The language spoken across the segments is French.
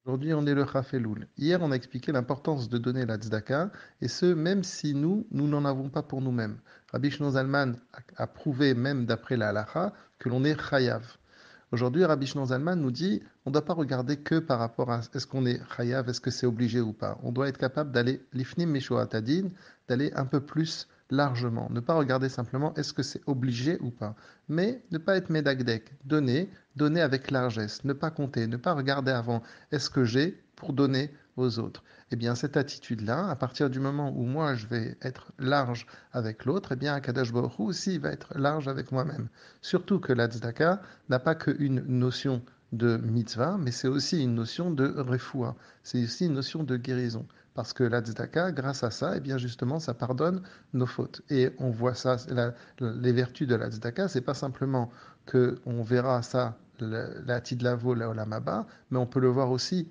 Aujourd'hui, on est le Chaf Elul. Hier, on a expliqué l'importance de donner la tzedaka, et ce, même si nous n'en avons pas pour nous-mêmes. Rabbi Shlomo Zalman a prouvé, même d'après la halacha, que l'on est chayav. Aujourd'hui, Rabbi Shlomo Zalman nous dit, on ne doit pas regarder que par rapport à est-ce qu'on est chayav, est-ce que c'est obligé ou pas. On doit être capable d'aller lifnim meshoat adin, d'aller un peu plus largement. Ne pas regarder simplement est-ce que c'est obligé ou pas, mais ne pas être médagdek, donner avec largesse, ne pas compter, ne pas regarder avant est-ce que j'ai pour donner aux autres. Eh bien, cette attitude-là, à partir du moment où moi je vais être large avec l'autre, eh bien, Akadosh Baruch Hu aussi va être large avec moi-même. Surtout que la tzedaka n'a pas qu'une notion de mitzvah, mais c'est aussi une notion de refoua, c'est aussi une notion de guérison. Parce que la tzedaka, grâce à ça, eh bien justement, ça pardonne nos fautes. Et on voit ça, les vertus de la tzedaka, c'est pas simplement que on verra ça, la tidlavo, la olamaba, mais on peut le voir aussi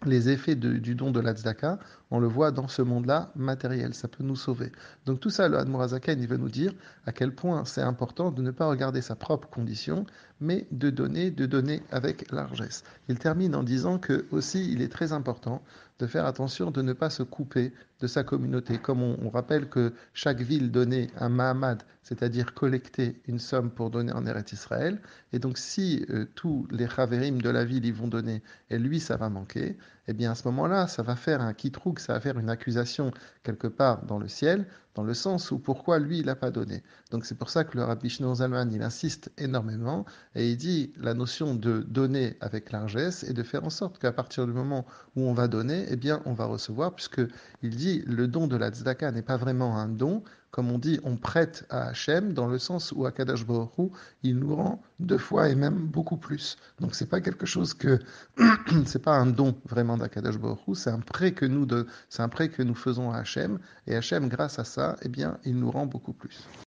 les effets du don de la tzedaka, on le voit dans ce monde-là matériel, ça peut nous sauver. Donc tout ça, le Admorazaken, il veut nous dire à quel point c'est important de ne pas regarder sa propre condition, mais de donner avec largesse. Il termine en disant que aussi, il est très important de faire attention de ne pas se couper de sa communauté. Comme on rappelle que chaque ville donnait un Mahamad, c'est-à-dire collecter une somme pour donner en Eretz Israël, et donc si tous les Chaverim de la ville y vont donner, et lui ça va manquer, eh bien à ce moment-là, ça va faire un kitrouk, ça va faire une accusation quelque part dans le ciel, dans le sens où pourquoi lui il n'a pas donné. Donc c'est pour ça que le Rabbi Shneor Zalman il insiste énormément et il dit la notion de donner avec largesse et de faire en sorte qu'à partir du moment où on va donner, eh bien on va recevoir, puisque il dit le don de la tzedaka n'est pas vraiment un don, comme on dit, on prête à Hachem dans le sens où Akadosh Baruch Hu, il nous rend deux fois et même beaucoup plus. Donc c'est pas quelque chose que c'est pas un don vraiment d'Akadosh Baruch Hu, c'est un prêt que nous faisons à Hachem, et Hachem, grâce à ça, eh bien, il nous rend beaucoup plus.